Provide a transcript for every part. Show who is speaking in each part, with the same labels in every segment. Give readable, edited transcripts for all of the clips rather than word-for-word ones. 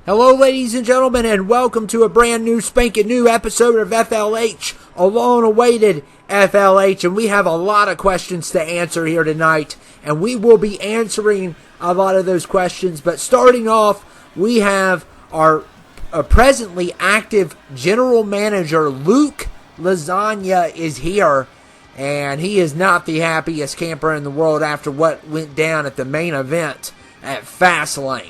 Speaker 1: Hello, ladies and gentlemen, and welcome to a brand new spanking new episode of FLH, a long-awaited FLH, and we have a lot of questions to answer here tonight, and we will be answering a lot of those questions. But starting off, we have our presently active general manager, Luke Lasagna, is here, and he is not the happiest camper in the world after what went down at the main event at Fastlane.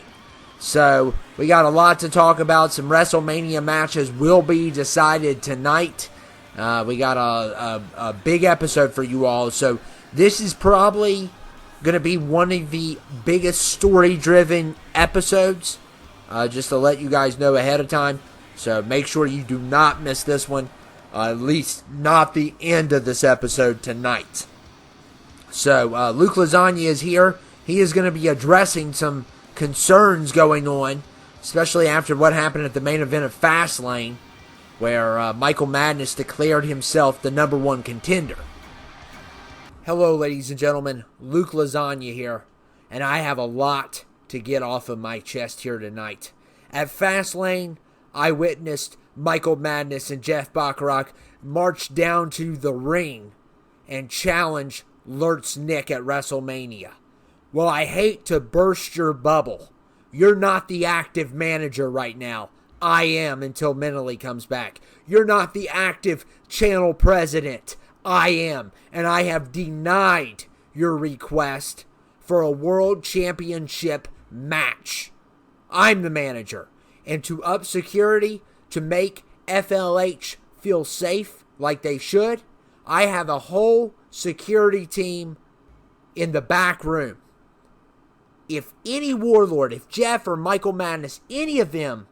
Speaker 1: So we got a lot to talk about. Some WrestleMania matches will be decided tonight. We got a big episode for you all. So this is probably going to be one of the biggest story-driven episodes, just to let you guys know ahead of time. So make sure you do not miss this one, at least not the end of this episode tonight. So Luke Lasagna is here. He is going to be addressing some concerns going on, especially after what happened at the main event of Fastlane, where Michael Madness declared himself the #1 contender. Hello, ladies and gentlemen, Luke Lasagna here, and I have a lot to get off of my chest here tonight. At Fastlane, I witnessed Michael Madness and Jeff Bacharach march down to the ring and challenge Lurtz Nick at WrestleMania. Well, I hate to burst your bubble. You're not the active manager right now. I am until Mentally comes back. You're not the active channel president. I am. And I have denied your request for a world championship match. I'm the manager. And to up security, to make FLH feel safe like they should, I have a whole security team in the back room. If any warlord, if Jeff or Michael Madness, any of them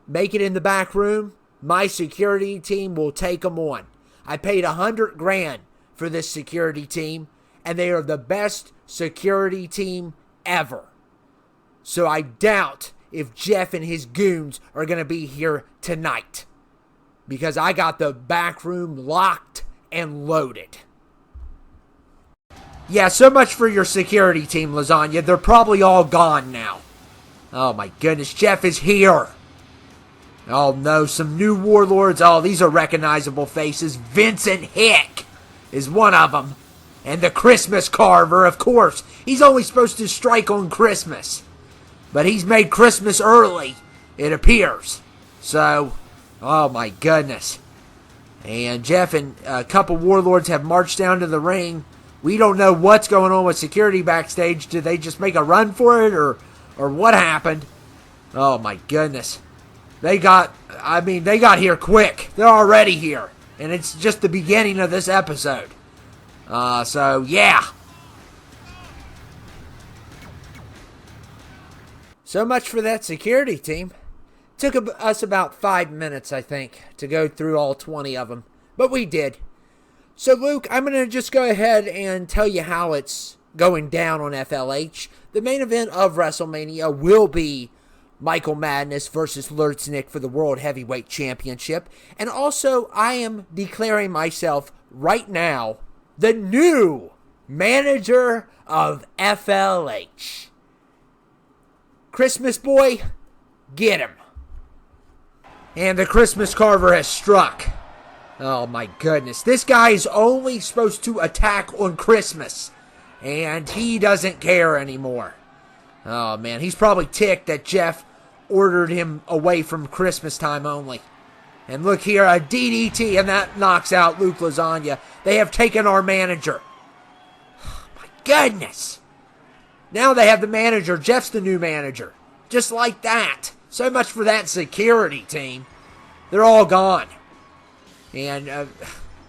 Speaker 1: make it in the back room, my security team will take them on. I paid $100,000 for this security team, and they are the best security team ever. So I doubt if Jeff and his goons are going to be here tonight, because I got the back room locked and loaded. Yeah, so much for your security team, Lasagna. They're probably all gone now. Oh my goodness, Jeff is here. Oh no, some new warlords. Oh, these are recognizable faces. Vincent Hick is one of them. And the Christmas Carver, of course. He's only supposed to strike on Christmas. But he's made Christmas early, it appears. So, oh my goodness. And Jeff and a couple warlords have marched down to the ring. We don't know what's going on with security backstage. Did they just make a run for it, or what happened? Oh my goodness. They got here quick. They're already here. And it's just the beginning of this episode. So yeah. So much for that security team. Took us about 5 minutes, I think, to go through all 20 of them. But we did. So, Luke, I'm going to just go ahead and tell you how it's going down on FLH. The main event of WrestleMania will be Michael Madness versus Lurtz Nick for the World Heavyweight Championship. And also, I am declaring myself right now the new manager of FLH. Christmas boy, get him. And the Christmas Carver has struck. Oh my goodness. This guy is only supposed to attack on Christmas. And he doesn't care anymore. Oh man, he's probably ticked that Jeff ordered him away from Christmas time only. And look here, a DDT, and that knocks out Luke Lasagna. They have taken our manager. Oh my goodness. Now they have the manager. Jeff's the new manager. Just like that. So much for that security team. They're all gone. And,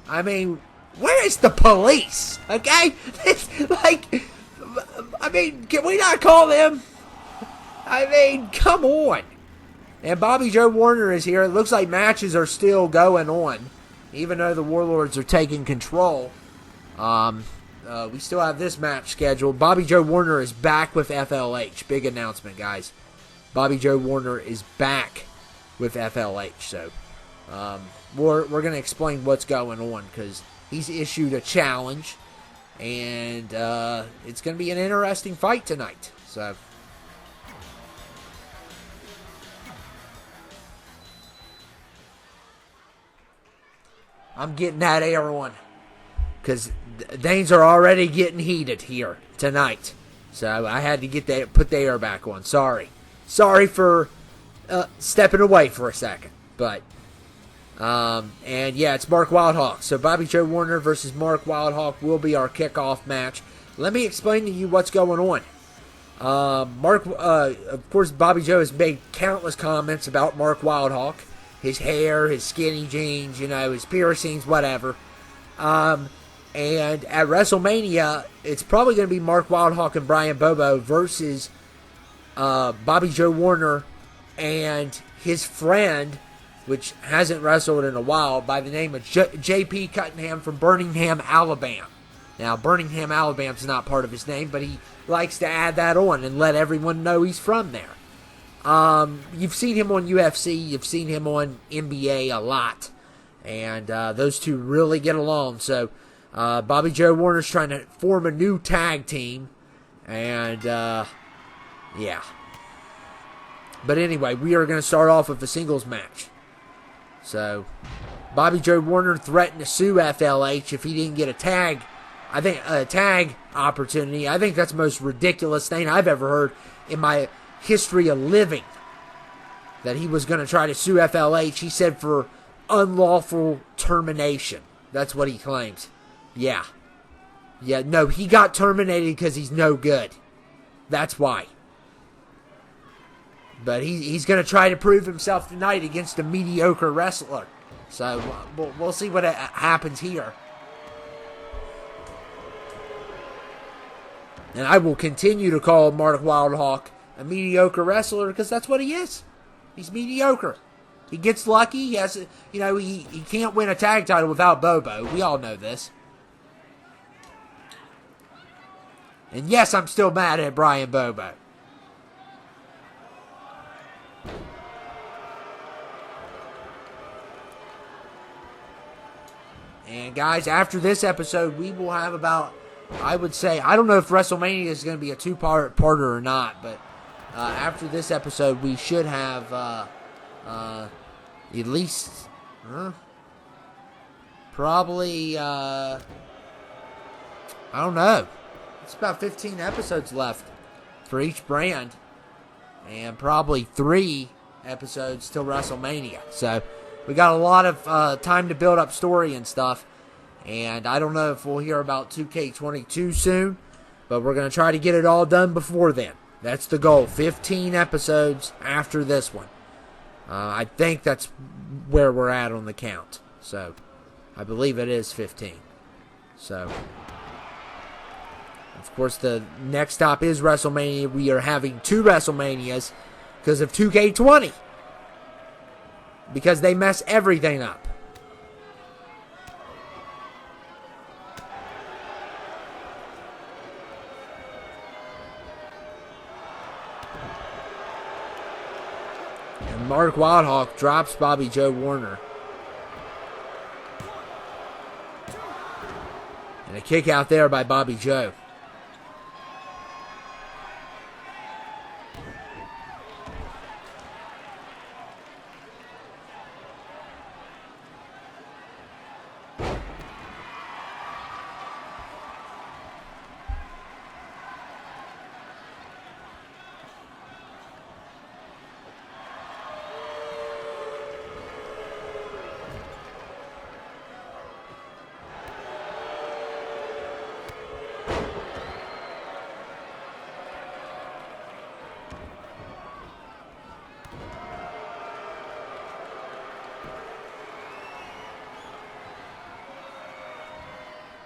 Speaker 1: I mean, where is the police? Okay? It's like, I mean, can we not call them? I mean, come on. And Bobby Joe Warner is here. It looks like matches are still going on, even though the Warlords are taking control. We still have this match scheduled. Bobby Joe Warner is back with FLH. Big announcement, guys. Bobby Joe Warner is back with FLH. So, we're going to explain what's going on, because he's issued a challenge, and it's going to be an interesting fight tonight. So, I'm getting that air on. Because things are already getting heated here tonight. So I had to put the air back on. Sorry. Sorry for stepping away for a second. But, and yeah, it's Mark Wildhawk. So Bobby Joe Warner versus Mark Wildhawk will be our kickoff match. Let me explain to you what's going on. Of course, Bobby Joe has made countless comments about Mark Wildhawk. His hair, his skinny jeans, his piercings, whatever. And at WrestleMania, it's probably going to be Mark Wildhawk and Brian Bobo versus Bobby Joe Warner and his friend, which hasn't wrestled in a while, by the name of J.P. Cunningham from Birmingham, Alabama. Now, Birmingham, Alabama's not part of his name, but he likes to add that on and let everyone know he's from there. You've seen him on UFC, you've seen him on NBA a lot, and those two really get along. So Bobby Joe Warner's trying to form a new tag team, and yeah. But anyway, we are going to start off with a singles match. So Bobby Joe Warner threatened to sue FLH if he didn't get a tag opportunity. I think that's the most ridiculous thing I've ever heard in my history of living. That he was going to try to sue FLH. He said for unlawful termination. That's what he claims. Yeah. Yeah, no, he got terminated because he's no good. That's why. But he's going to try to prove himself tonight against a mediocre wrestler. So we'll see what happens here. And I will continue to call Mark Wildhawk a mediocre wrestler because that's what he is. He's mediocre. He gets lucky. He has, he can't win a tag title without Bobo. We all know this. And yes, I'm still mad at Brian Bobo. And guys, after this episode, we will have about, I would say, I don't know if WrestleMania is going to be a two-parter or not, but after this episode, we should have at least, probably, I don't know. It's about 15 episodes left for each brand, and probably 3 episodes till WrestleMania. So we got a lot of time to build up story and stuff. And I don't know if we'll hear about 2K22 soon, but we're going to try to get it all done before then. That's the goal. 15 episodes after this one. I think that's where we're at on the count. So I believe it is 15. So, of course, the next stop is WrestleMania. We are having 2 WrestleManias because of 2K20. Because they mess everything up. And Mark Wildhawk drops Bobby Joe Warner. And a kick out there by Bobby Joe.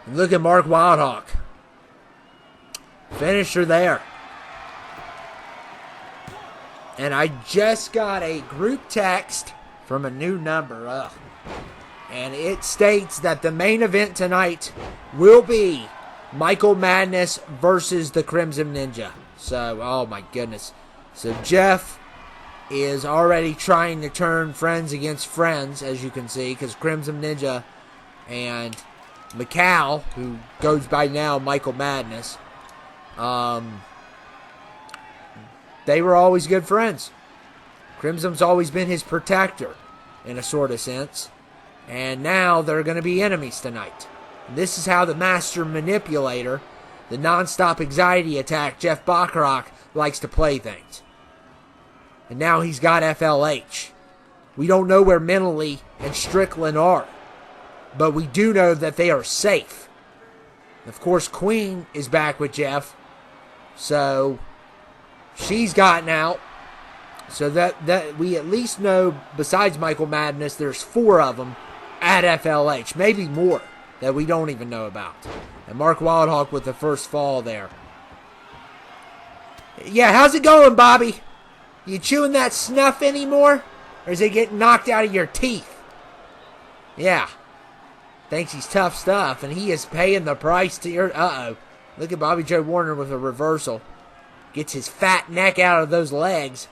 Speaker 1: Look at Mark Wildhawk. Finisher there. And I just got a group text from a new number. Ugh. And it states that the main event tonight will be Michael Madness versus the Crimson Ninja. So, oh my goodness. So Jeff is already trying to turn friends against friends, as you can see, because Crimson Ninja and Mccal, who goes by now Michael Madness, they were always good friends. Crimson's always been his protector, in a sort of sense. And now they're going to be enemies tonight. And this is how the master manipulator, the non-stop anxiety attack Jeff Bacharach, likes to play things. And now he's got FLH. We don't know where Mentally and Strickland are, but we do know that they are safe. Of course, Queen is back with Jeff, so she's gotten out. So that we at least know, besides Michael Madness, there's 4 of them at FLH, maybe more that we don't even know about. And Mark Wildhawk with the first fall there. Yeah, how's it going, Bobby? You chewing that snuff anymore? Or is it getting knocked out of your teeth? Yeah. Thinks he's tough stuff, and he is paying the price to your... Uh-oh. Look at Bobby Joe Warner with a reversal. Gets his fat neck out of those legs.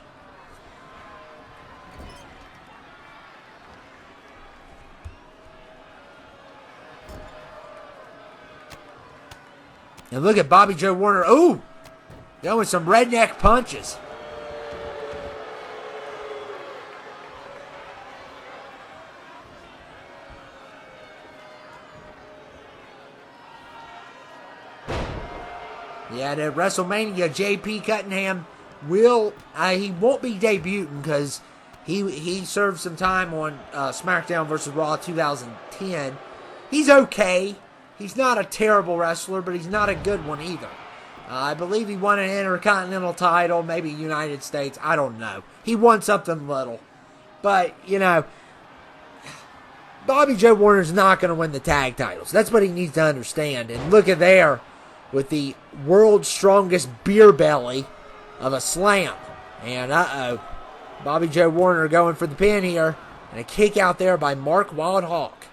Speaker 1: And look at Bobby Joe Warner. Ooh! Going some redneck punches. Yeah, at WrestleMania, JP Cunningham will... he won't be debuting because he served some time on SmackDown vs. Raw 2010. He's okay. He's not a terrible wrestler, but he's not a good one either. I believe he won an Intercontinental title, maybe United States. I don't know. He won something little. But, you know, Bobby Joe Warner's not going to win the tag titles. That's what he needs to understand. And look at there with the world's strongest beer belly of a slam. And, Bobby Joe Warner going for the pin here. And a kick out there by Mark Wildhawk.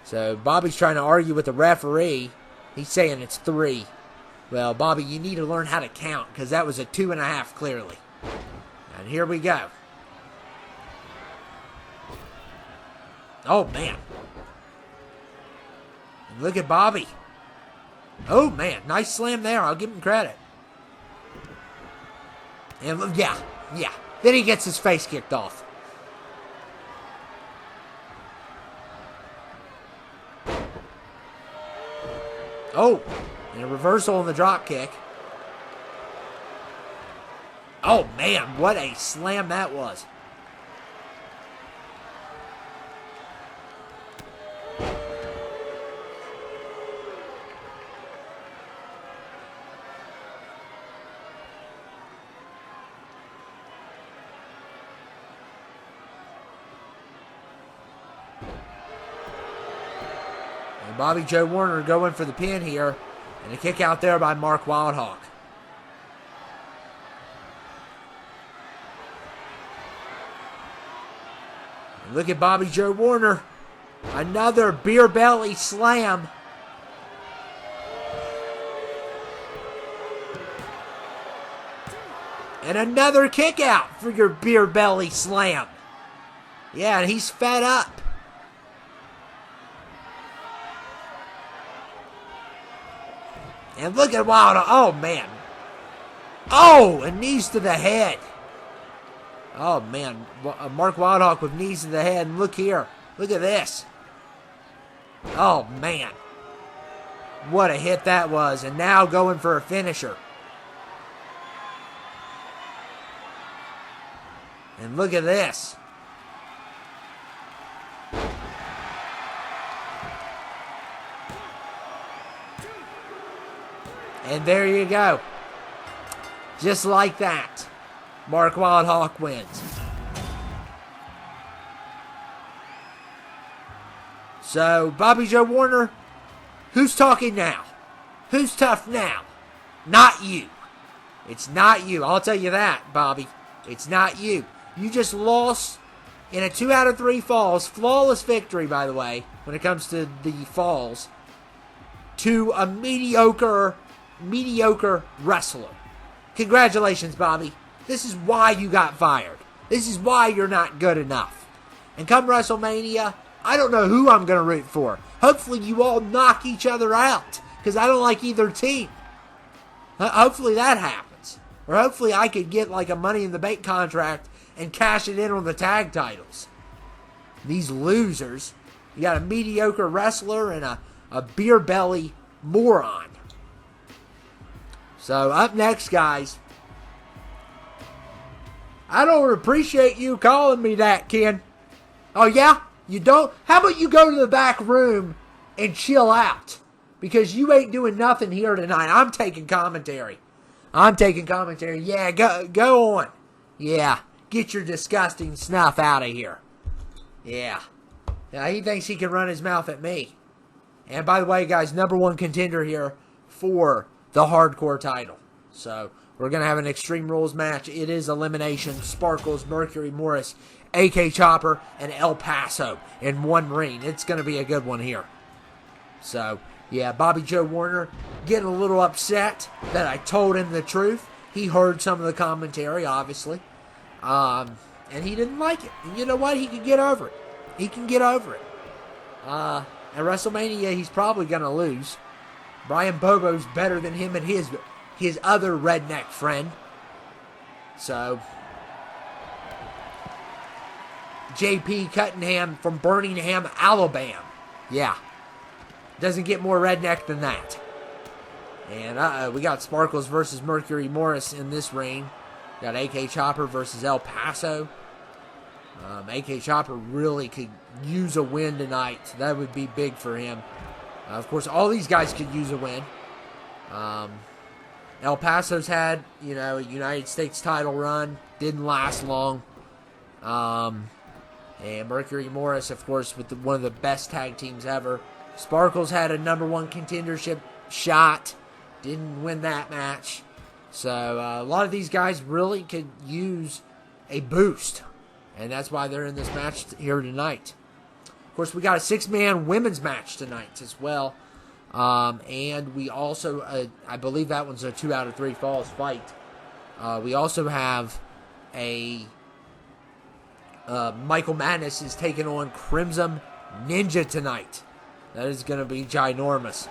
Speaker 1: So Bobby's trying to argue with the referee. He's saying it's 3. Well, Bobby, you need to learn how to count because that was a 2.5 clearly. And here we go. Oh, man. And look at Bobby. Oh, man. Nice slam there. I'll give him credit. And yeah. Then he gets his face kicked off. Oh, and a reversal on the drop kick. Oh, man, what a slam that was. Bobby Joe Warner going for the pin here. And a kick out there by Mark Wildhawk. And look at Bobby Joe Warner. Another beer belly slam. And another kick out for your beer belly slam. Yeah, and he's fed up. And look at Wilder. Oh, man. Oh, and knees to the head. Oh, man. Mark Wildhawk with knees to the head. And look here. Look at this. Oh, man. What a hit that was. And now going for a finisher. And look at this. And there you go. Just like that, Mark Wildhawk wins. So, Bobby Joe Warner, who's talking now? Who's tough now? Not you. It's not you. I'll tell you that, Bobby. It's not you. You just lost in a 2 out of 3 falls. Flawless victory, by the way, when it comes to the falls. To a mediocre wrestler. Congratulations, Bobby. This is why you got fired. This is why you're not good enough. And come WrestleMania, I don't know who I'm going to root for. Hopefully you all knock each other out, because I don't like either team. Hopefully that happens. Or hopefully I could get like a Money in the Bank contract and cash it in on the tag titles. These losers. You got a mediocre wrestler and a beer belly moron. So up next, guys. I don't appreciate you calling me that, Ken. Oh, yeah? You don't? How about you go to the back room and chill out? Because you ain't doing nothing here tonight. I'm taking commentary. Yeah, go on. Yeah, get your disgusting snuff out of here. Yeah. Now, he thinks he can run his mouth at me. And by the way, guys, #1 contender here for the hardcore title. So, we're going to have an Extreme Rules match. It is elimination. Sparkles, Mercury Morris, AK Chopper, and El Paso in one ring. It's going to be a good one here. So, yeah, Bobby Joe Warner getting a little upset that I told him the truth. He heard some of the commentary, obviously. And he didn't like it. And you know what? He can get over it. At WrestleMania, he's probably going to lose. Brian Bobo's better than him and his other redneck friend. So, JP Cunningham from Birmingham, Alabama. Yeah. Doesn't get more redneck than that. And we got Sparkles versus Mercury Morris in this ring. Got AK Chopper versus El Paso. AK Chopper really could use a win tonight. That would be big for him. Of course, all these guys could use a win. El Paso's had, a United States title run. Didn't last long. And Mercury Morris, of course, with one of the best tag teams ever. Sparkles had a #1 contendership shot. Didn't win that match. So, a lot of these guys really could use a boost. And that's why they're in this match here tonight. Of course, we got a 6-man women's match tonight as well. And we also, I believe that one's a 2 out of 3 falls fight. We also have a Michael Madness is taking on Crimson Ninja tonight. That is going to be ginormous.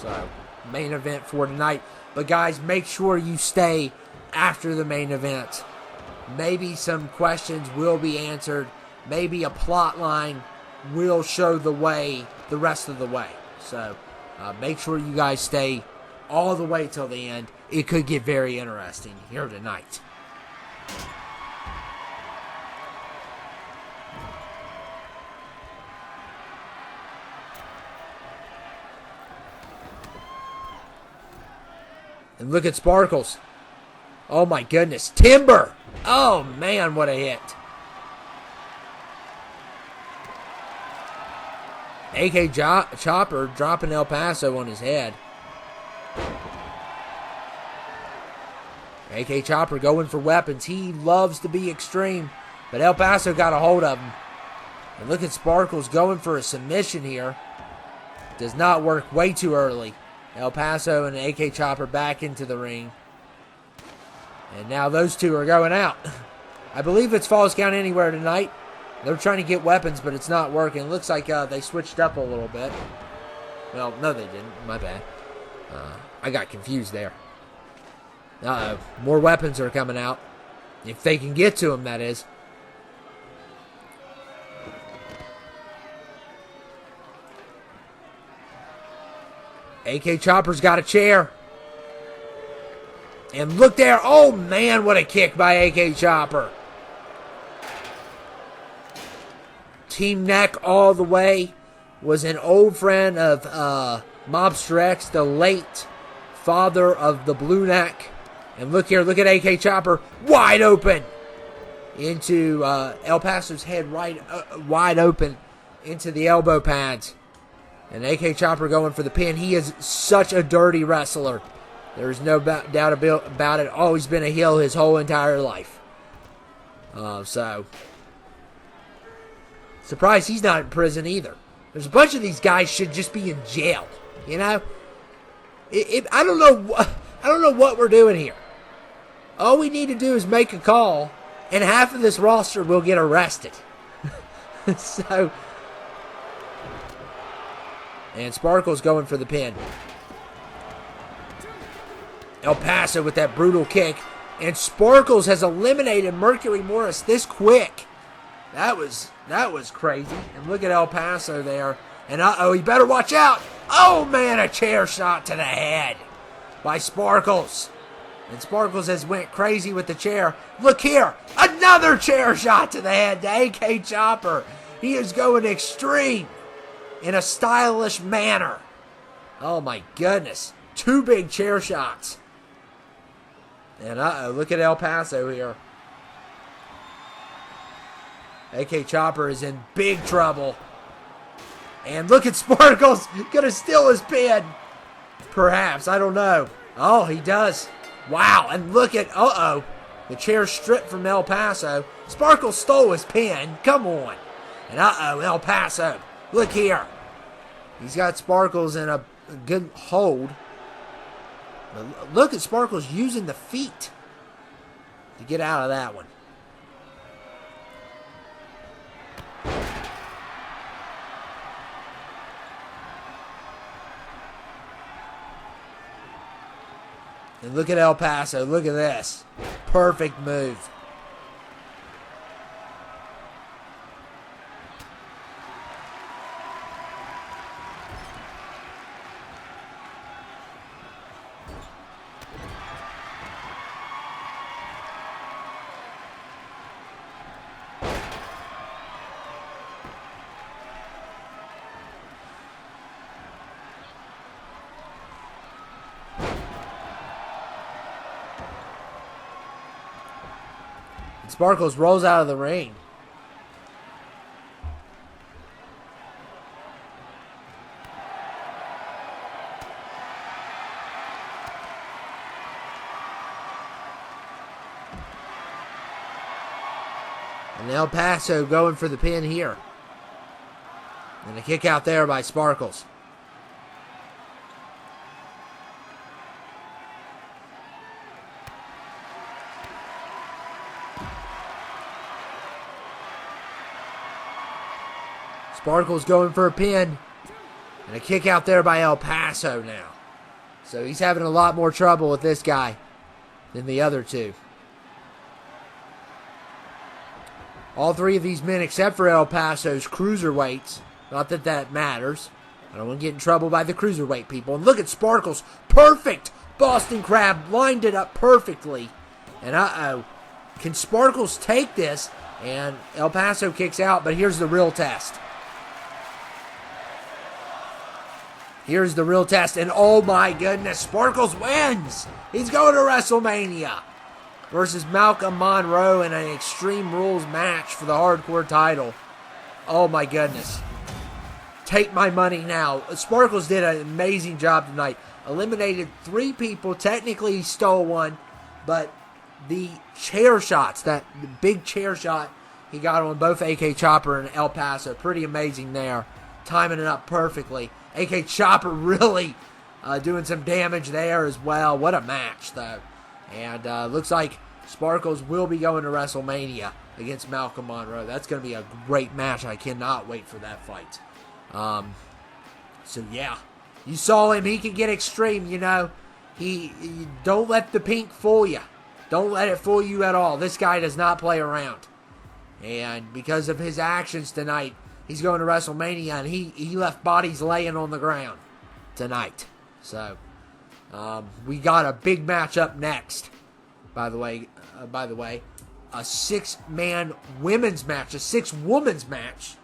Speaker 1: So, main event for tonight. But guys, make sure you stay after the main event. Maybe some questions will be answered. Maybe a plot line will show the way, the rest of the way. So, make sure you guys stay all the way till the end. It could get very interesting here tonight. And look at Sparkles. Oh my goodness. Timber. Oh man, what a hit. AK Chopper dropping El Paso on his head. AK Chopper going for weapons. He loves to be extreme. But El Paso got a hold of him. And look at Sparkles going for a submission here. Does not work, way too early. El Paso and AK Chopper back into the ring. And now those two are going out. I believe it's Falls Count Anywhere tonight. They're trying to get weapons, but it's not working. It looks like they switched up a little bit. Well, no they didn't. My bad. I got confused there. Uh-oh. More weapons are coming out. If they can get to them, that is. AK Chopper's got a chair. And look there. Oh, man, what a kick by AK Chopper. Team Neck all the way. Was an old friend of Mobster X, the late father of the Blue Neck. And look here, look at AK Chopper. Wide open. Into El Paso's head, wide open into the elbow pads. And AK Chopper going for the pin. He is such a dirty wrestler. There's no doubt about it. Always been a heel his whole entire life. So, surprised he's not in prison either. There's a bunch of these guys should just be in jail. You know, I don't know what we're doing here. All we need to do is make a call, and half of this roster will get arrested. So. And Sparkle's going for the pin. El Paso with that brutal kick. And Sparkles has eliminated Mercury Morris this quick. That was That was crazy. And look at El Paso there. And he better watch out. Oh, man, a chair shot to the head by Sparkles. And Sparkles has went crazy with the chair. Look here. Another chair shot to the head to AK Chopper. He is going extreme in a stylish manner. Oh, my goodness. 2 big chair shots. And look at El Paso here. AK Chopper is in big trouble. And look at Sparkles. Gonna steal his pin. Perhaps. I don't know. Oh, he does. Wow. And look at... The chair stripped from El Paso. Sparkles stole his pin. Come on. And El Paso. Look here. He's got Sparkles in a good hold. But look at Sparkles using the feet to get out of that one. And look at El Paso. Look at this. Perfect move. Sparkles rolls out of the ring. And El Paso going for the pin here. And a kick out there by Sparkles. Sparkles going for a pin. And a kick out there by El Paso now. So he's having a lot more trouble with this guy than the other two. All 3 of these men, except for El Paso's cruiserweights. Not that that matters. I don't want to get in trouble by the cruiserweight people. And look at Sparkles. Perfect Boston Crab. Lined it up perfectly. And can Sparkles take this? And El Paso kicks out, but here's the real test. Here's the real test, and oh my goodness, Sparkles wins! He's going to WrestleMania versus Malcolm Monroe in an Extreme Rules match for the hardcore title. Oh my goodness. Take my money now. Sparkles did an amazing job tonight. Eliminated 3 people. Technically, he stole one, but the chair shots, that big chair shot he got on both AK Chopper and El Paso, pretty amazing there. Timing it up perfectly. AK Chopper really doing some damage there as well. What a match, though. And looks like Sparkles will be going to WrestleMania against Malcolm Monroe. That's going to be a great match. I cannot wait for that fight. So, yeah. You saw him. He can get extreme, you know. He don't let the pink fool you. Don't let it fool you at all. This guy does not play around. And because of his actions tonight, he's going to WrestleMania, and he left bodies laying on the ground tonight. So, we got a big match up next. By the way, a 6-man women's match, a 6-women's match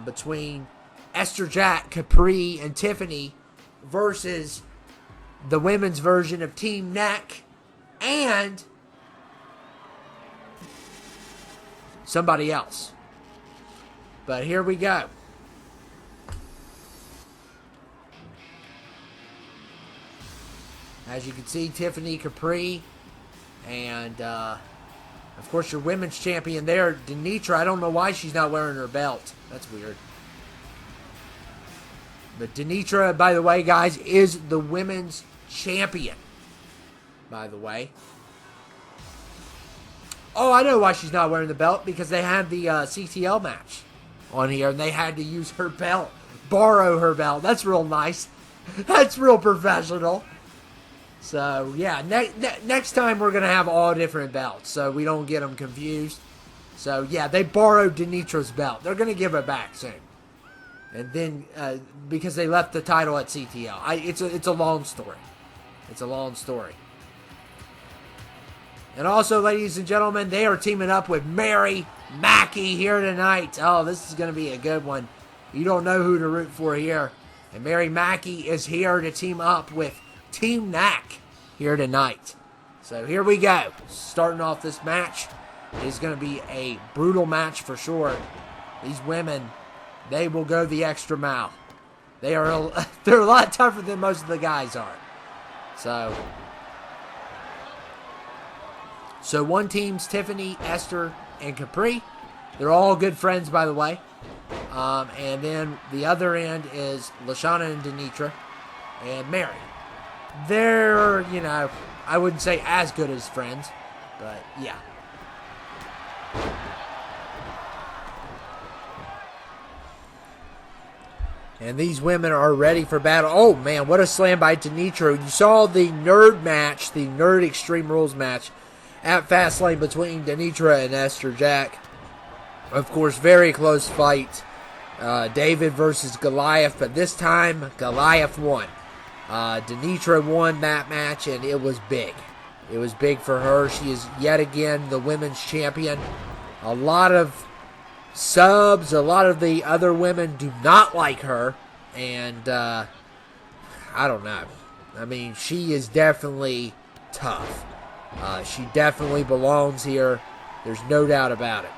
Speaker 1: between Esther Jack, Capri, and Tiffany versus the women's version of Team Neck and somebody else. But here we go. As you can see, Tiffany, Capri, and of course your women's champion there, Denitra. I don't know why she's not wearing her belt. That's weird. But Denitra, by the way, guys, is the women's champion. By the way. Oh, I know why she's not wearing the belt. Because they had the CTL match on here, and they had to use her belt. Borrow her belt. That's real nice. That's real professional. So, yeah, next time we're going to have all different belts, so we don't get them confused. So, yeah, they borrowed Denitra's belt. They're going to give it back soon. And then, because they left the title at CTL. It's a long story. It's a long story. And also, ladies and gentlemen, they are teaming up with Mary Mackey here tonight. Oh, this is going to be a good one. You don't know who to root for here. And Mary Mackey is here to team up with Team Knack here tonight. So here we go. Starting off this match. It's going to be a brutal match for sure. These women, they will go the extra mile. They're a lot tougher than most of the guys are. So one team's Tiffany, Esther, and Capri. They're all good friends, by the way. And then the other end is Lasagna and Denitra and Mary. They're, I wouldn't say as good as friends, but yeah. And these women are ready for battle. Oh, man, what a slam by Denitra. You saw the nerd match, the Nerd Extreme Rules match at Fastlane between Denitra and Esther Jack. Of course, very close fight. David versus Goliath, but this time Goliath won. Denitra won that match, and it was big. It was big for her. She is yet again the women's champion. A lot of subs, a lot of the other women do not like her, and I don't know. I mean, she is definitely tough. She definitely belongs here. There's no doubt about it.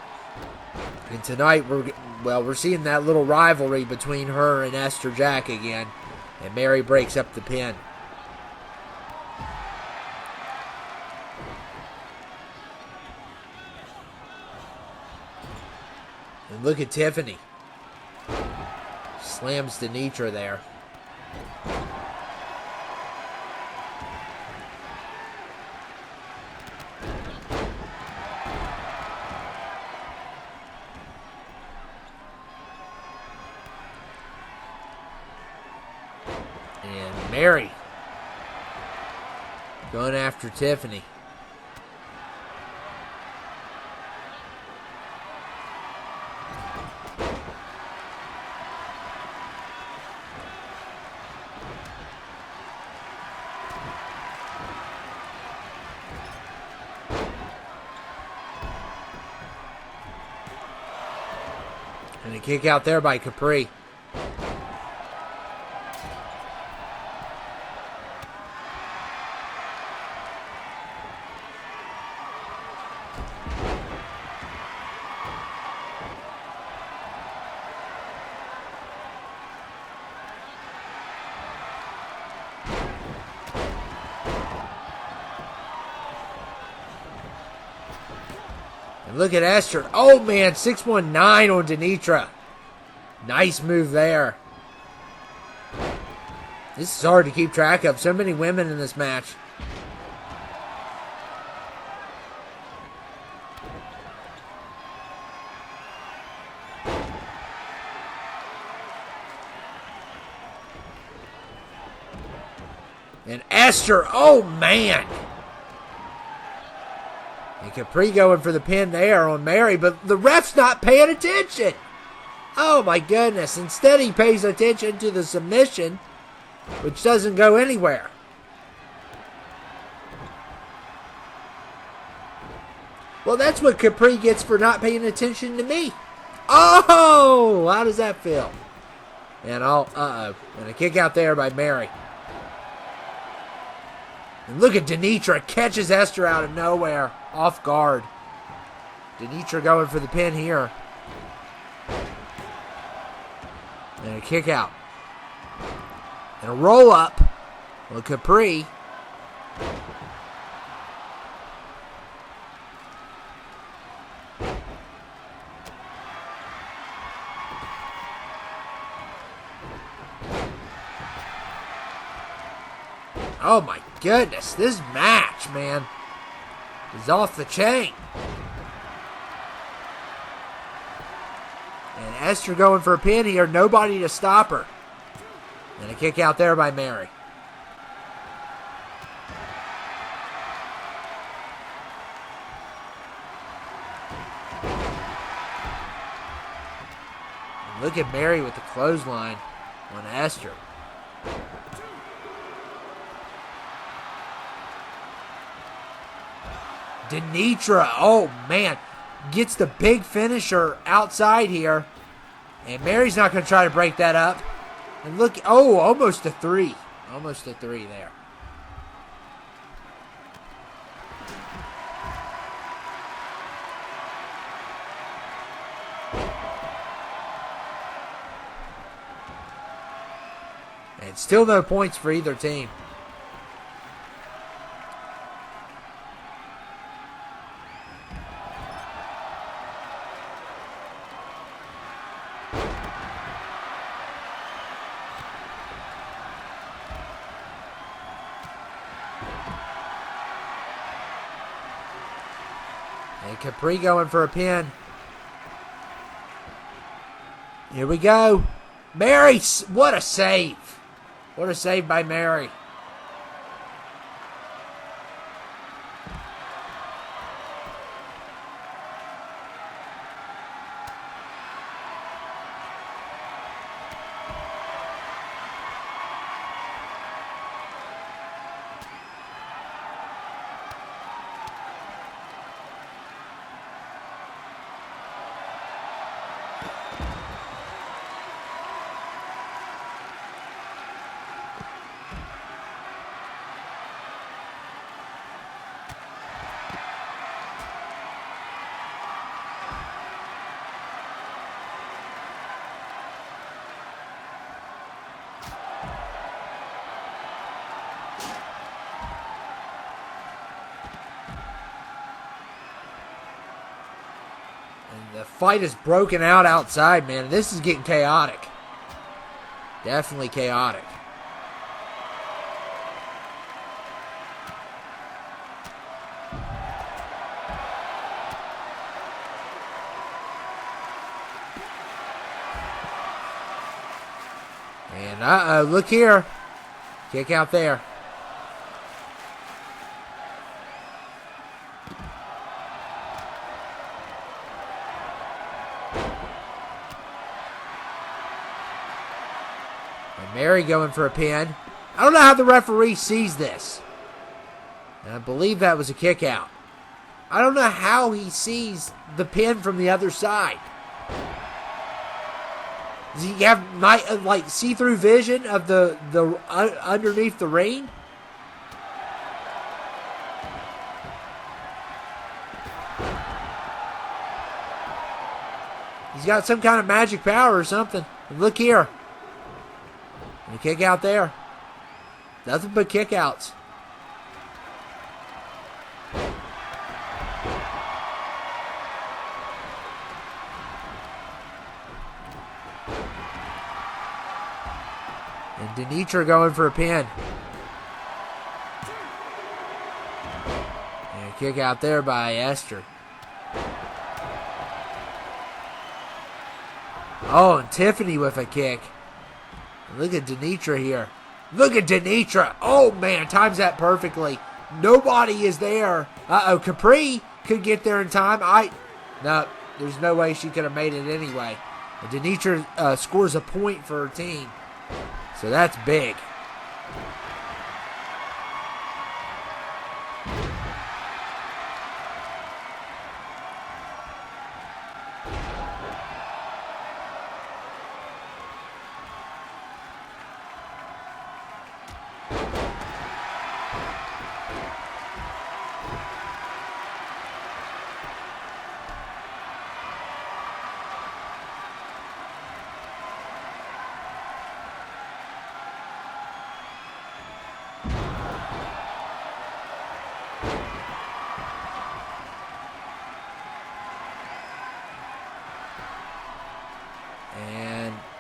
Speaker 1: And tonight, we're seeing that little rivalry between her and Esther Jack again. And Mary breaks up the pin. And look at Tiffany. Slams Denitra there. And Mary going after Tiffany. And a kick out there by Capri. And look at Esther. Oh, man, 619 on Denitra. Nice move there. This is hard to keep track of. So many women in this match. And Esther, oh, man. And Capri going for the pin there on Mary, but the ref's not paying attention. Oh, my goodness. Instead, he pays attention to the submission, which doesn't go anywhere. Well, that's what Capri gets for not paying attention to me. Oh, how does that feel? And and a kick out there by Mary. And look at Denitra. Catches Esther out of nowhere. Off guard. Denitra going for the pin here. And a kick out. And a roll up. Well, Capri. Oh my goodness, this match, man, is off the chain. And Esther going for a pin here, nobody to stop her. And a kick out there by Mary. Look at Mary with the clothesline on Esther. Denitra, oh man, gets the big finisher outside here. And Mary's not going to try to break that up. And look, oh, almost a 3. Almost a 3 there. And still no points for either team. And Capri going for a pin. Here we go. Mary, what a save. What a save by Mary. The fight is broken out outside, man. This is getting chaotic. Definitely chaotic. And look here. Kick out there. Mary going for a pin. I don't know how the referee sees this. And I believe that was a kick out. I don't know how he sees the pin from the other side. Does he have like see-through vision of the underneath the ring? He's got some kind of magic power or something. And look here. And a kick out there. Nothing but kick outs. And Denitra going for a pin. And a kick out there by Esther. Oh, and Tiffany with a kick. Look at Denitra here. Look at Denitra. Oh, man, times that perfectly. Nobody is there. Uh-oh, Capri could get there in time. No, there's no way she could have made it anyway. And Denitra scores a point for her team. So that's big.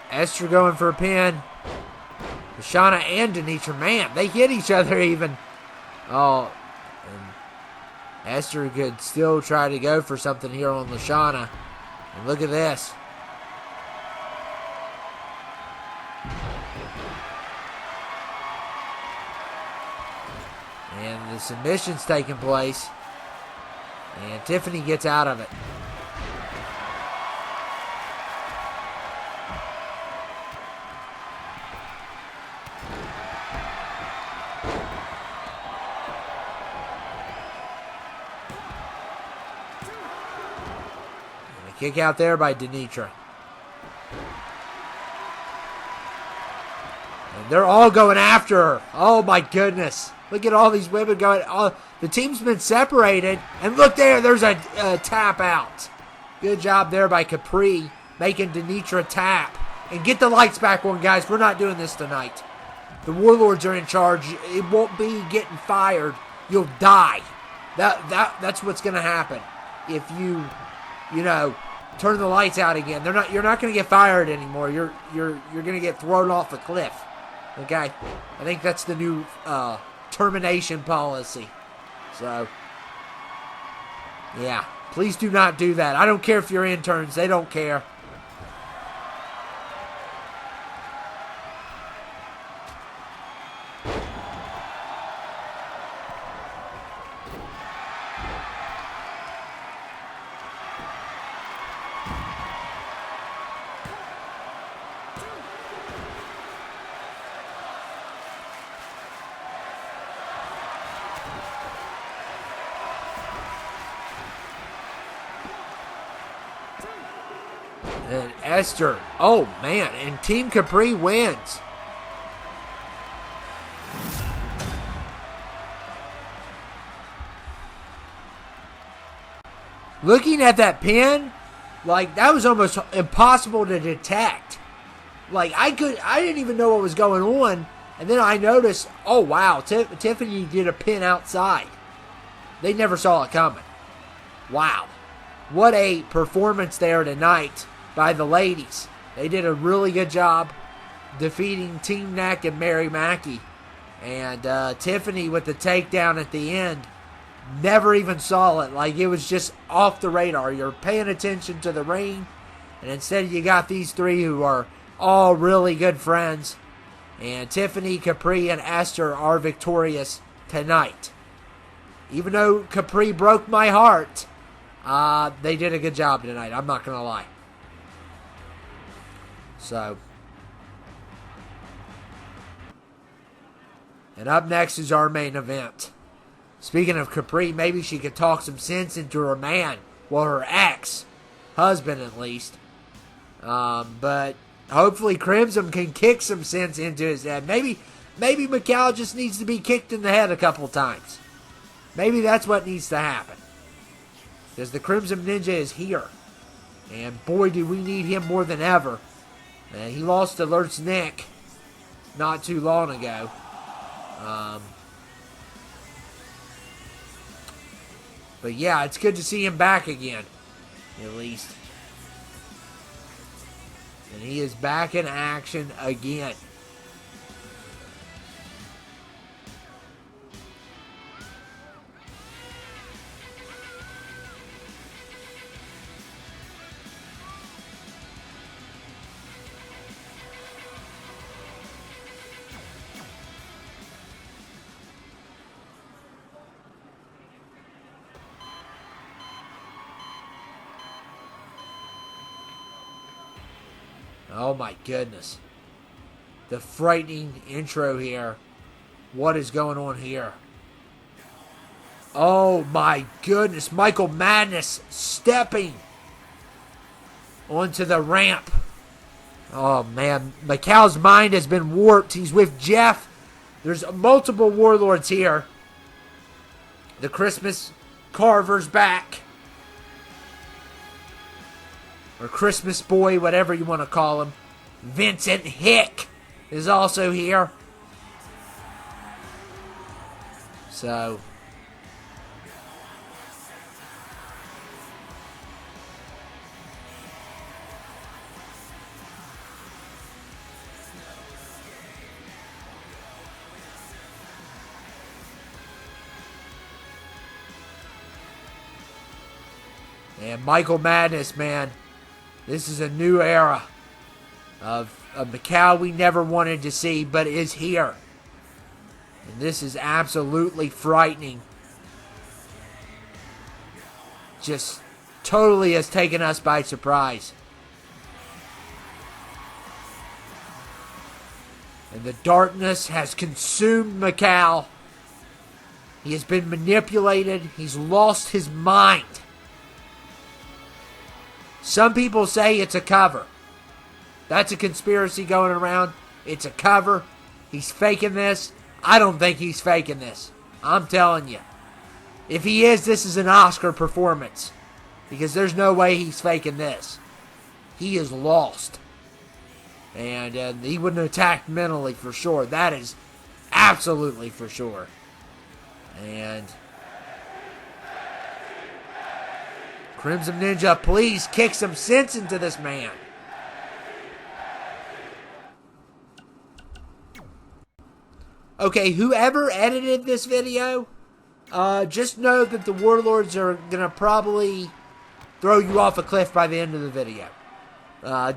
Speaker 1: Esther going for a pin. Shauna and Denitra, man, they hit each other even. Oh, and Esther could still try to go for something here on Lashana. And look at this. And the submission's taking place. And Tiffany gets out of it. Kick out there by Denitra. And they're all going after her. Oh, my goodness. Look at all these women going. Oh, the team's been separated. And look there. There's a tap out. Good job there by Capri, making Denitra tap. And get the lights back on, guys. We're not doing this tonight. The Warlords are in charge. It won't be getting fired. You'll die. That's what's going to happen if you turn the lights out again. You're not going to get fired anymore. You're going to get thrown off a cliff. Okay, I think that's the new termination policy. So, yeah, please do not do that. I don't care if you're interns. They don't care. And Esther, oh man, and Team Capri wins. Looking at that pin, like that was almost impossible to detect. Like I didn't even know what was going on, and then I noticed, oh wow, Tiffany did a pin outside. They never saw it coming. Wow, what a performance there tonight by the ladies. They did a really good job defeating Team Neck and Mary Mackey. And Tiffany with the takedown at the end, never even saw it. Like it was just off the radar. You're paying attention to the ring, and instead you got these three who are all really good friends. And Tiffany, Capri, and Esther are victorious tonight. Even though Capri broke my heart, they did a good job tonight. I'm not going to lie. So, and up next is our main event. Speaking of Capri, maybe she could talk some sense into her man, well, her ex-husband at least. But hopefully Crimson can kick some sense into his head. Maybe Mccal just needs to be kicked in the head a couple times. Maybe that's what needs to happen. Because the Crimson Ninja is here. And boy, do we need him more than ever. He lost to Lurch Nick not too long ago. But yeah, it's good to see him back again, at least. And he is back in action again. Oh my goodness. The frightening intro here. What is going on here? Oh my goodness. Michael Madness stepping onto the ramp. Oh man. Mccal's mind has been warped. He's with Jeff. There's multiple warlords here. The Christmas Carver's back. Or Christmas Boy, whatever you want to call him. Vincent Hick is also here. So, and Michael Madness, man. This is a new era of Mccal we never wanted to see, but is here. And this is absolutely frightening. Just totally has taken us by surprise. And the darkness has consumed Mccal. He has been manipulated. He's lost his mind. Some people say it's a cover. That's a conspiracy going around. It's a cover. He's faking this. I don't think he's faking this. I'm telling you. If he is, this is an Oscar performance. Because there's no way he's faking this. He is lost. And he wouldn't have attacked mentally for sure. That is absolutely for sure. And Crimson Ninja, please kick some sense into this man. Okay, whoever edited this video, just know that the warlords are going to probably throw you off a cliff by the end of the video.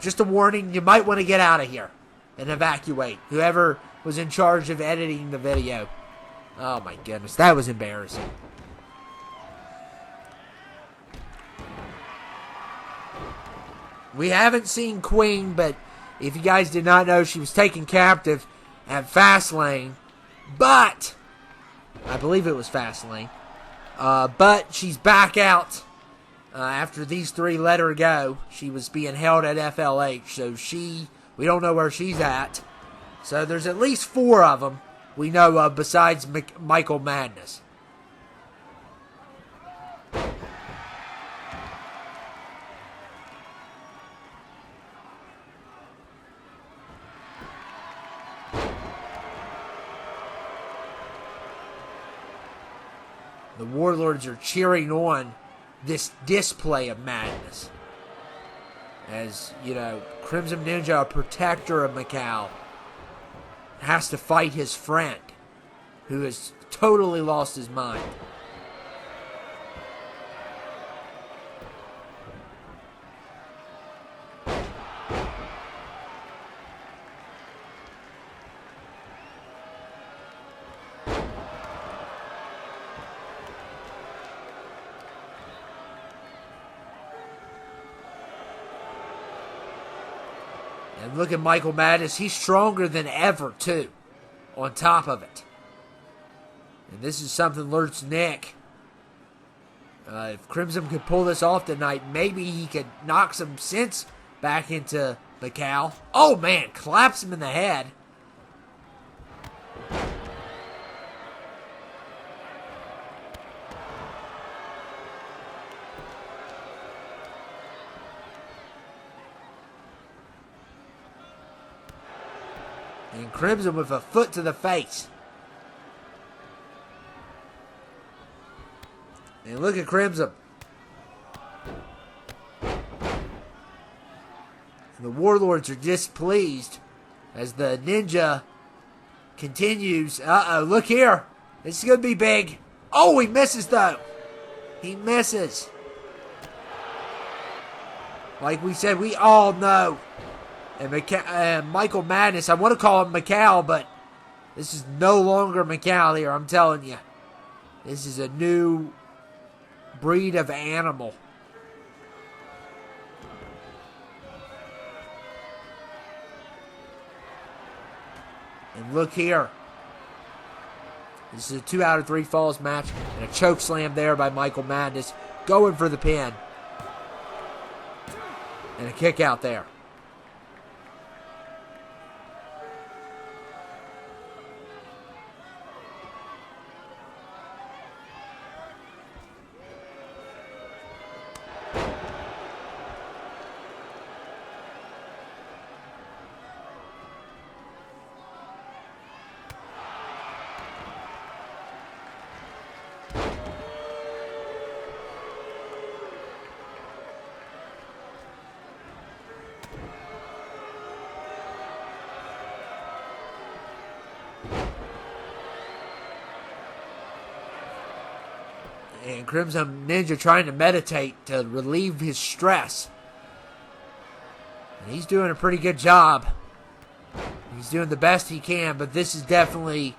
Speaker 1: Just a warning, you might want to get out of here and evacuate. Whoever was in charge of editing the video. Oh my goodness, that was embarrassing. We haven't seen Queen, but if you guys did not know, she was taken captive at Fastlane. But, I believe it was Fastlane. But she's back out after these three let her go. She was being held at FLH, so we don't know where she's at. So there's at least 4 of them we know of besides Michael Madness. The warlords are cheering on this display of madness. As, you know, Crimson Ninja, a protector of Mccal, has to fight his friend, who has totally lost his mind. And look at Michael Madness. He's stronger than ever, too, on top of it. And this is something alerts Nick. If Crimson could pull this off tonight, maybe he could knock some sense back into Mccal. Oh, man, claps him in the head. And Crimson with a foot to the face. And look at Crimson. And the warlords are displeased as the ninja continues. Uh-oh, look here. This is going to be big. Oh, he misses though. He misses. Like we said, we all know. And Michael Madness, I want to call him Mccal, but this is no longer Mccal here, I'm telling you. This is a new breed of animal. And look here. This is a 2 out of 3 falls match. And a choke slam there by Michael Madness. Going for the pin. And a kick out there. And Crimson Ninja trying to meditate to relieve his stress. And he's doing a pretty good job. He's doing the best he can, but this is definitely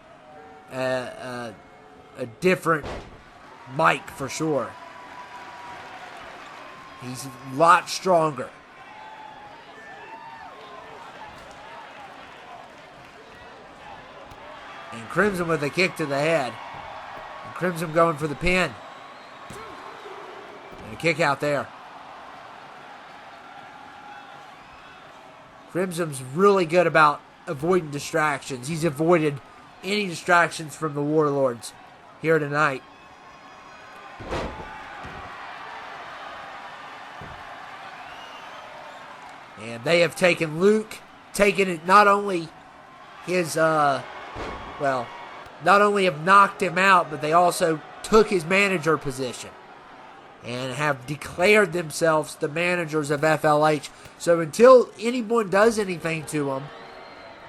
Speaker 1: a different Mike for sure. He's a lot stronger. And Crimson with a kick to the head. And Crimson going for the pin. And a kick out there. Crimson's really good about avoiding distractions. He's avoided any distractions from the Warlords here tonight. And they have taken Luke, taken it not only his, not only have knocked him out, but they also took his manager position and have declared themselves the managers of FLH. So until anyone does anything to them,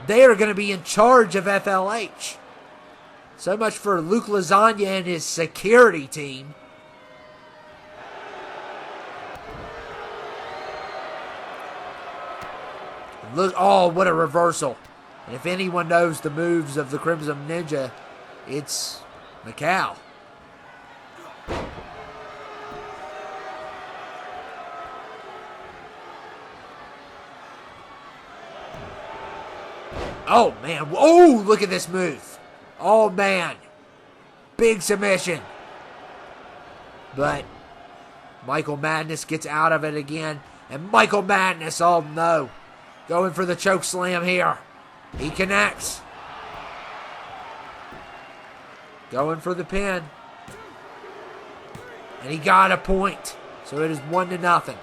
Speaker 1: they are going to be in charge of FLH. So much for Luke Lasagna and his security team. Look, oh, what a reversal. And if anyone knows the moves of the Crimson Ninja, it's Mccal. Oh, man. Oh, look at this move. Oh, man. Big submission. But Michael Madness gets out of it again. And Michael Madness, oh, no. Going for the choke slam here. He connects. Going for the pin. And he got a point. So it is 1-0.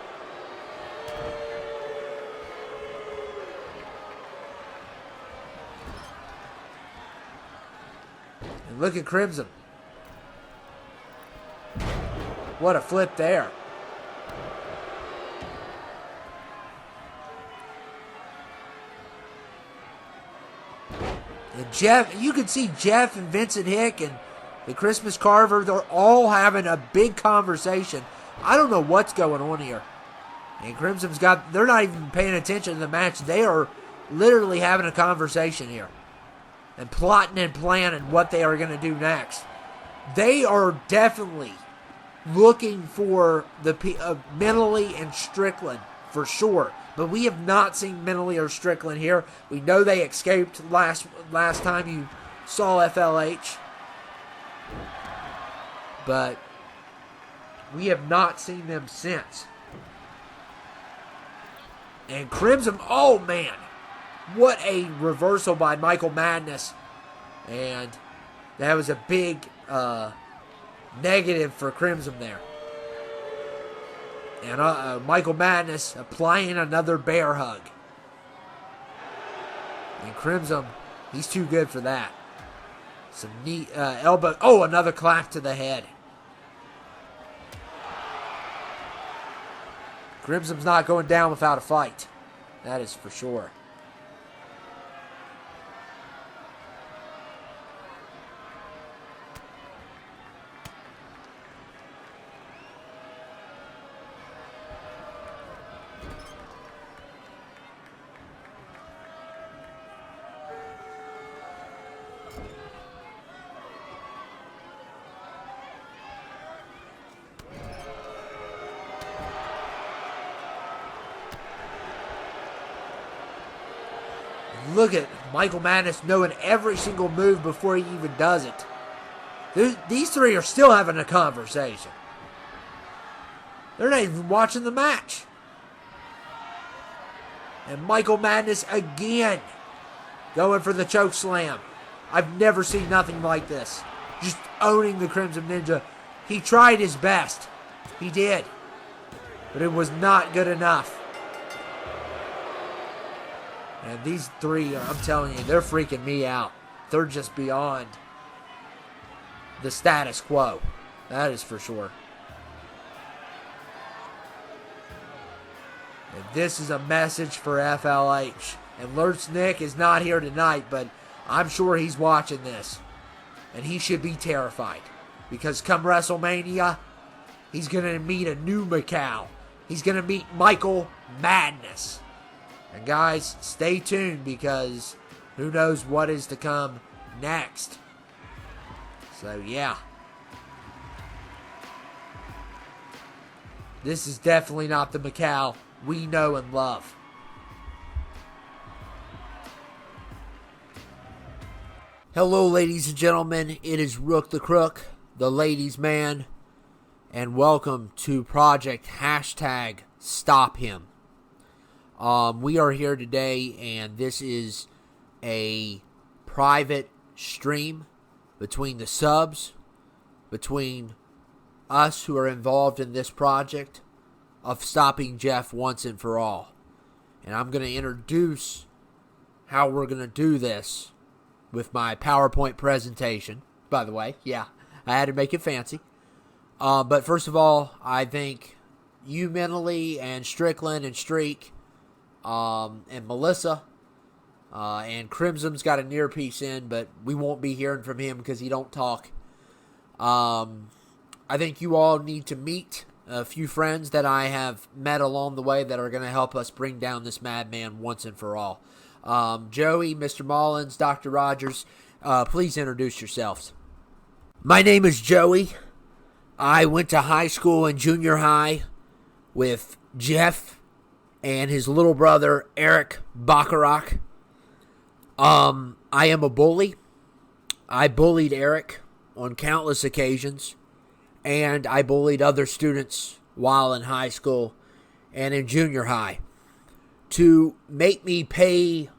Speaker 1: And look at Crimson. What a flip there. And Jeff, you can see Jeff and Vincent Hick and the Christmas Carver, they're all having a big conversation. I don't know what's going on here. And Crimson's they're not even paying attention to the match. They are literally having a conversation here. And plotting and planning what they are going to do next. They are definitely looking for the Mentally and Strickland for sure. But we have not seen Mentally or Strickland here. We know they escaped last time you saw FLH. But we have not seen them since. And Crimson, oh man. What a reversal by Michael Madness. And that was a big negative for Crimson there. And Michael Madness applying another bear hug. And Crimson, he's too good for that. Some knee, elbow. Oh, another clap to the head. Crimson's not going down without a fight. That is for sure. Look at Michael Madness knowing every single move before he even does it. These three are still having a conversation. They're not even watching the match. And Michael Madness again going for the choke slam. I've never seen nothing like this. Just owning the Crimson Ninja. He tried his best. He did. But it was not good enough. And these three, I'm telling you, they're freaking me out. They're just beyond the status quo. That is for sure. And this is a message for FLH. And Lurch Nick is not here tonight, but I'm sure he's watching this. And he should be terrified. Because come WrestleMania, he's going to meet a new Mccal. He's going to meet Michael Madness. And guys, stay tuned because who knows what is to come next. So yeah. This is definitely not the Mccal we know and love. Hello ladies and gentlemen, it is Rook the Crook, the ladies man, and welcome to Project #StopHim. We are here today, and this is a private stream between the subs, between us who are involved in this project of stopping Jeff once and for all. And I'm going to introduce how we're going to do this with my PowerPoint presentation. By the way, yeah, I had to make it fancy. But first of all, I thank you mentally, and Strickland and Streak, and Melissa, and Crimson's got an earpiece in, but we won't be hearing from him because he don't talk. I think you all need to meet a few friends that I have met along the way that are going to help us bring down this madman once and for all. Joey, Mr. Mullins, Dr. Rogers, please introduce yourselves. My name is Joey. I went to high school and junior high with Jeff and his little brother, Eric Bacharach. I am a bully. I bullied Eric on countless occasions, and I bullied other students while in high school and in junior high. To make me pay,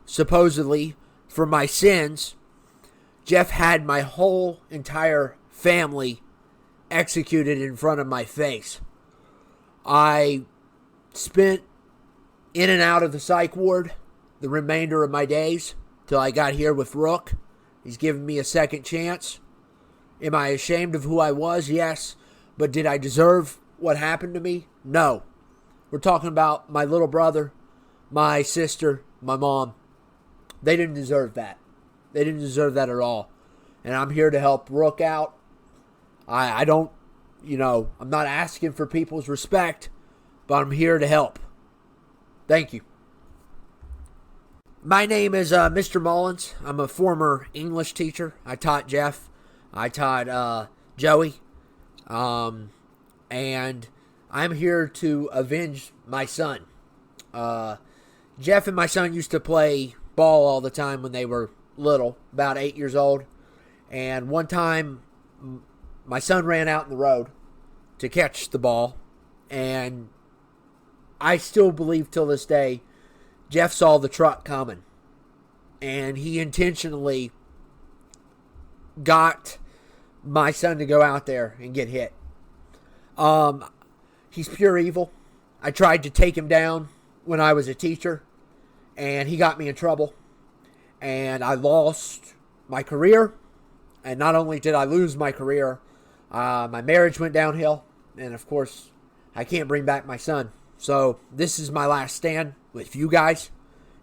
Speaker 1: supposedly, for my sins, Jeff had my whole entire family executed in front of my face. I spent in and out of the psych ward the remainder of my days till I got here with Rook. He's given me a second chance. Am I ashamed of who I was? Yes. But did I deserve what happened to me? No. We're talking about my little brother, my sister, my mom. They didn't deserve that. They didn't deserve that at all. And I'm here to help Rook out. I don't, I'm not asking for people's respect, but I'm here to help. Thank you. My name is Mr. Mullins. I'm a former English teacher. I taught Jeff. I taught Joey. And I'm here to avenge my son. Jeff and my son used to play ball all the time when they were little, about 8 years old. And one time, my son ran out in the road to catch the ball. And I still believe till this day, Jeff saw the truck coming. And he intentionally got my son to go out there and get hit. He's pure evil. I tried to take him down when I was a teacher, and he got me in trouble. And I lost my career. And not only did I lose my career, my marriage went downhill. And of course, I can't bring back my son. So this is my last stand with you guys,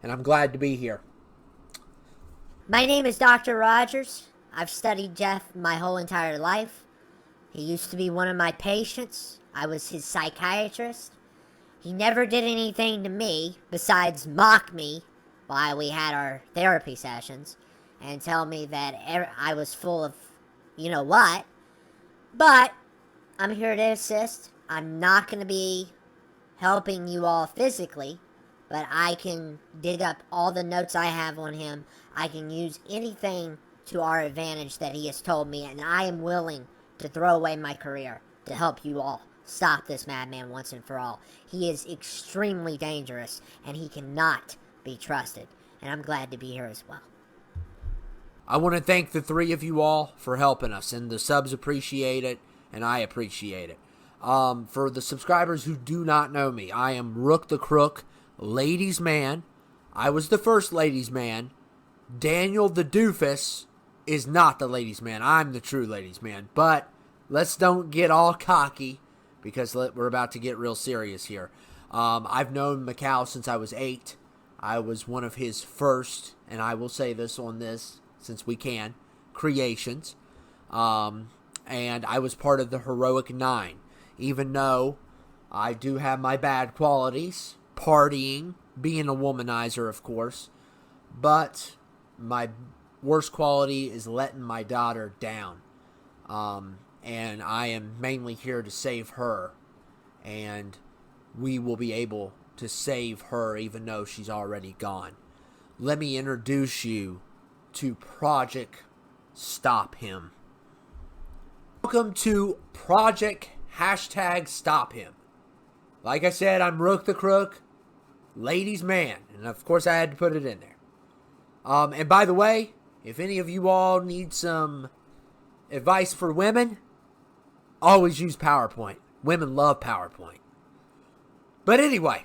Speaker 1: and I'm glad to be here.
Speaker 2: My name is Dr. Rogers. I've studied Jeff my whole entire life. He used to be one of my patients. I was his psychiatrist. He never did anything to me besides mock me while we had our therapy sessions and tell me that I was full of what. But I'm here to assist. I'm not going to be helping you all physically, but I can dig up all the notes I have on him. I can use anything to our advantage that he has told me, and I am willing to throw away my career to help you all stop this madman once and for all. He is extremely dangerous, and he cannot be trusted, and I'm glad to be here as well.
Speaker 1: I want to thank the three of you all for helping us, and the subs appreciate it, and I appreciate it. For the subscribers who do not know me, I am Rook the Crook, ladies' man. I was the first ladies' man. Daniel the doofus is not the ladies' man. I'm the true ladies' man. But let's don't get all cocky, because we're about to get real serious here. I've known Mccal since I was 8. I was one of his first, and I will say this on this, since we can, creations. And I was part of the Heroic 9. Even though I do have my bad qualities, partying, being a womanizer, of course. But my worst quality is letting my daughter down. And I am mainly here to save her. And we will be able to save her even though she's already gone. Let me introduce you to Project Stop Him. Welcome to Project #StopHim. Like I said, I'm Rook the Crook. ladies' man. And of course, I had to put it in there. And by the way, if any of you all need some advice for women, always use PowerPoint. Women love PowerPoint. But anyway,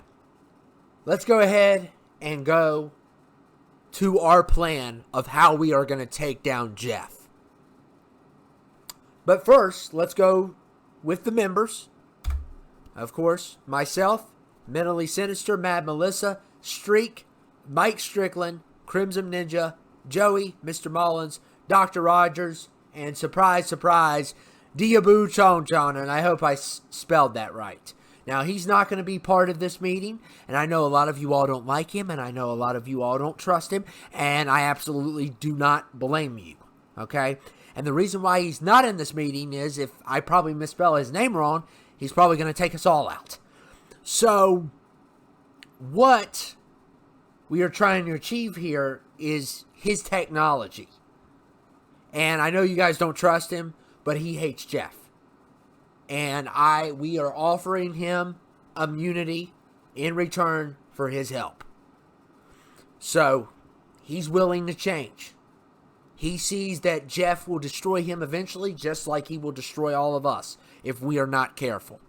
Speaker 1: let's go ahead and go to our plan of how we are going to take down Jeff. But first, let's go with the members. Of course, myself, Mentally Sinister, Mad Melissa, Streak, Mike Strickland, Crimson Ninja, Joey, Mr. Mullins, Dr. Rogers, and surprise, surprise, Diabu Chon, and I hope I spelled that right. Now, he's not going to be part of this meeting, and I know a lot of you all don't like him, and I know a lot of you all don't trust him, and I absolutely do not blame you, okay? And the reason why he's not in this meeting is if I probably misspell his name wrong, he's probably going to take us all out. So, what we are trying to achieve here is his technology. And I know you guys don't trust him, but he hates Jeff. And we are offering him immunity in return for his help. So, he's willing to change. He sees that Jeff will destroy him eventually, just like he will destroy all of us if we are not careful.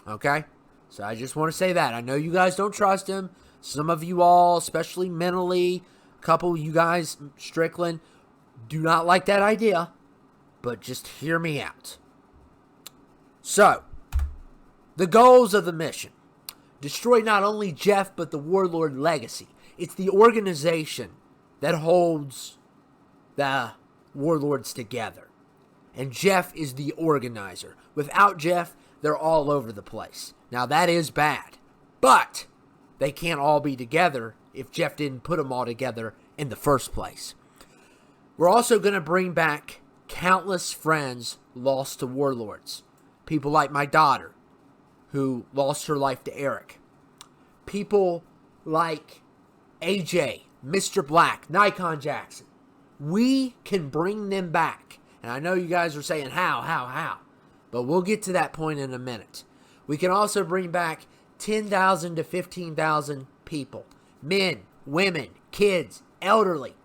Speaker 1: Okay? So I just want to say that. I know you guys don't trust him. Some of you all, especially mentally, a couple of you guys, Strickland, do not like that idea. But just hear me out. So, the goals of the mission. Destroy not only Jeff, but the Warlord legacy. It's the organization that holds the Warlords together. And Jeff is the organizer. Without Jeff, they're all over the place. Now, that is bad. But they can't all be together if Jeff didn't put them all together in the first place. We're also going to bring back countless friends lost to Warlords. People like my daughter, who lost her life to Eric. People like AJ, Mr. Black, Nikon Jackson. We can bring them back. And I know you guys are saying, how? But we'll get to that point in a minute. We can also bring back 10,000 to 15,000 people. Men, women, kids, elderly.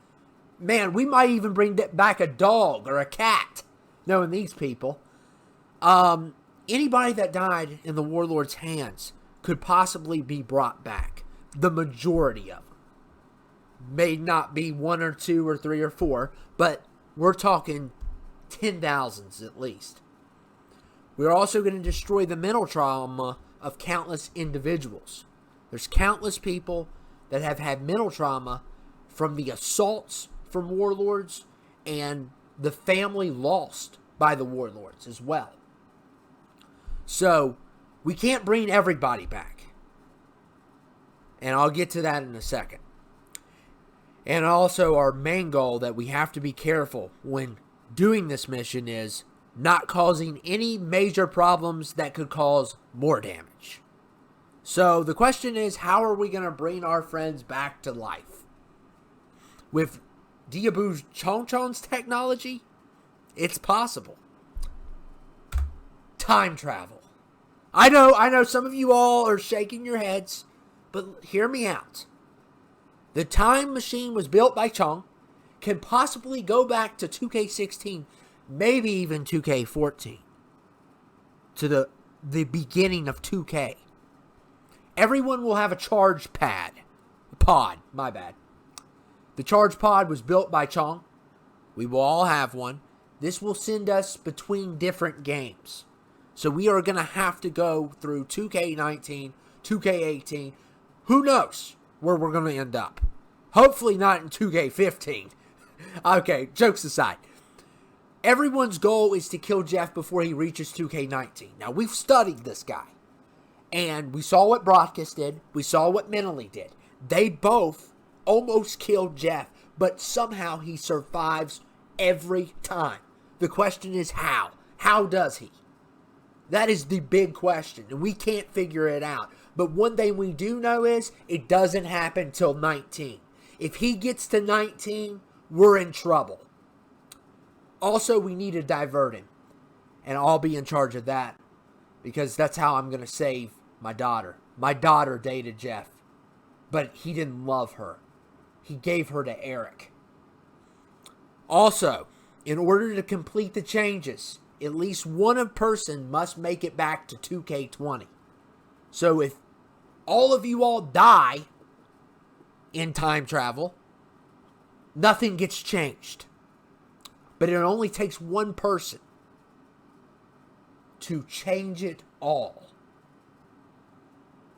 Speaker 1: Man, we might even bring back a dog or a cat, knowing these people. Anybody that died in the Warlord's hands could possibly be brought back. The majority of them. May not be 1 or 2 or 3 or 4, but we're talking 10,000s at least. We're also going to destroy the mental trauma of countless individuals. There's countless people that have had mental trauma from the assaults from Warlords and the family lost by the Warlords as well. So, we can't bring everybody back. And I'll get to that in a second. And also our main goal that we have to be careful when doing this mission is not causing any major problems that could cause more damage. So the question is, how are we going to bring our friends back to life? With Diabu Chon's technology, it's possible. Time travel. I know some of you all are shaking your heads, but hear me out. The time machine was built by Chong, can possibly go back to 2K16, maybe even 2K14, to the beginning of 2K. Everyone will have a charge pod, my bad. The charge pod was built by Chong. We will all have one. This will send us between different games. So we are going to have to go through 2K19, 2K18. Who knows where we're going to end up? Hopefully not in 2K15. Okay, jokes aside. Everyone's goal is to kill Jeff before he reaches 2K19. Now, we've studied this guy. And we saw what Broadcast did. We saw what Mentally did. They both almost killed Jeff. But somehow he survives every time. The question is how? How does he? That is the big question. And we can't figure it out. But one thing we do know is it doesn't happen till 19. If he gets to 19, we're in trouble. Also, we need to divert him. And I'll be in charge of that. Because that's how I'm going to save my daughter. My daughter dated Jeff. but he didn't love her. He gave her to Eric. Also, in order to complete the changes, at least one person must make it back to 2k20. So if all of you all die in time travel, nothing gets changed. But it only takes one person to change it all.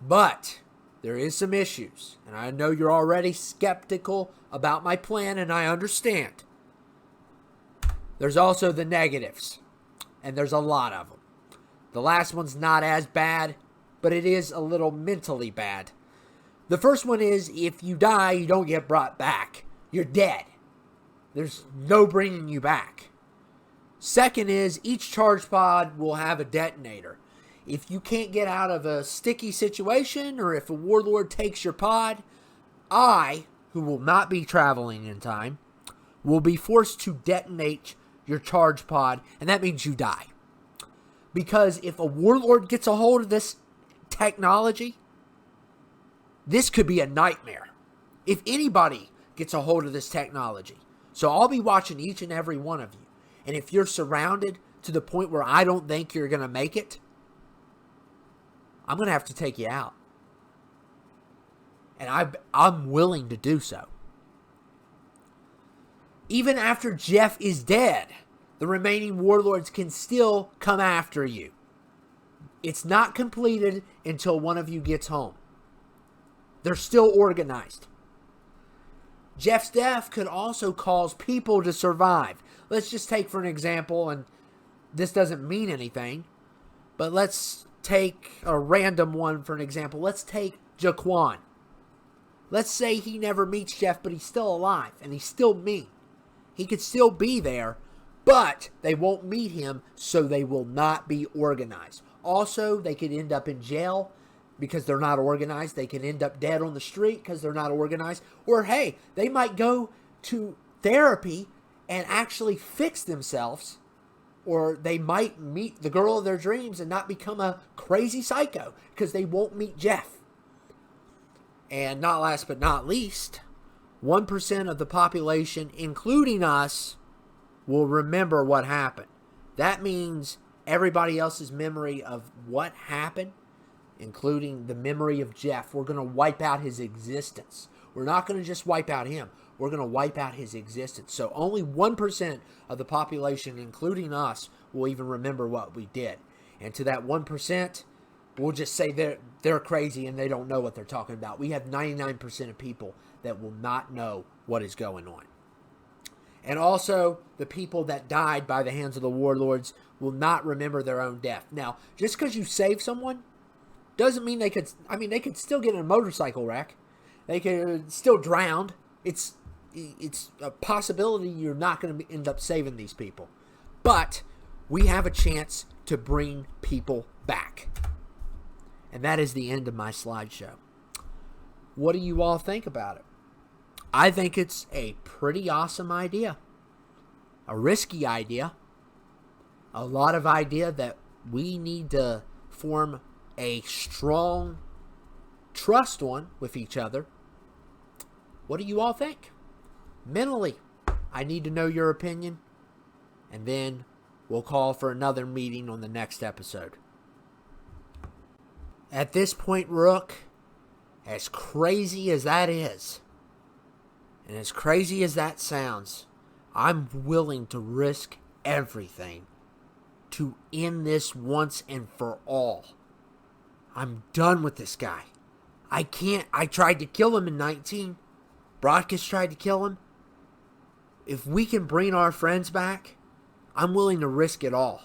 Speaker 1: But there is some issues, and I know you're already skeptical about my plan, and I understand. There's also the negatives, and there's a lot of them. The last one's not as bad, but it is a little mentally bad. The first one is, if you die, you don't get brought back. You're dead. There's no bringing you back. Second is, each charge pod will have a detonator. If you can't get out of a sticky situation, or if a warlord takes your pod, I, who will not be traveling in time, will be forced to detonate your charge pod, and that means you die. Because if a warlord gets a hold of this technology, this could be a nightmare. If anybody gets a hold of this technology. So I'll be watching each and every one of you. And if you're surrounded to the point where I don't think you're going to make it, I'm going to have to take you out. And I'm willing to do so. Even after Jeff is dead, the remaining warlords can still come after you. It's not completed until one of you gets home. They're still organized. Jeff's death could also cause people to survive. Let's just take for an example, and this doesn't mean anything, but let's take a random one for an example. Let's take Jaquan. Let's say he never meets Jeff, but he's still alive, and he's still mean. He could still be there, but they won't meet him, so they will not be organized. Also, they could end up in jail because they're not organized. They can end up dead on the street because they're not organized. Or, hey, they might go to therapy and actually fix themselves. Or they might meet the girl of their dreams and not become a crazy psycho because they won't meet Jeff. And not last but not least, 1% of the population, including us, will remember what happened. That means everybody else's memory of what happened, including the memory of Jeff, we're going to wipe out his existence. We're not going to just wipe out him. We're going to wipe out his existence. So only 1% of the population, including us, will even remember what we did. And to that 1%, we'll just say they're crazy and they don't know what they're talking about. We have 99% of people that will not know what is going on. And also, the people that died by the hands of the warlords will not remember their own death. Now, just because you save someone doesn't mean they could still get in a motorcycle wreck. They could still drown. It's a possibility you're not going to end up saving these people. But we have a chance to bring people back. And that is the end of my slideshow. What do you all think about it? I think it's a pretty awesome idea. A risky idea. A lot of idea that we need to form a strong trust on with each other. What do you all think? Mentally, I need to know your opinion. And then we'll call for another meeting on the next episode. At this point, Rook, as crazy as that is, and as crazy as that sounds, I'm willing to risk everything to end this once and for all. I'm done with this guy. I tried to kill him in 19. Broadcast tried to kill him. If we can bring our friends back, I'm willing to risk it all.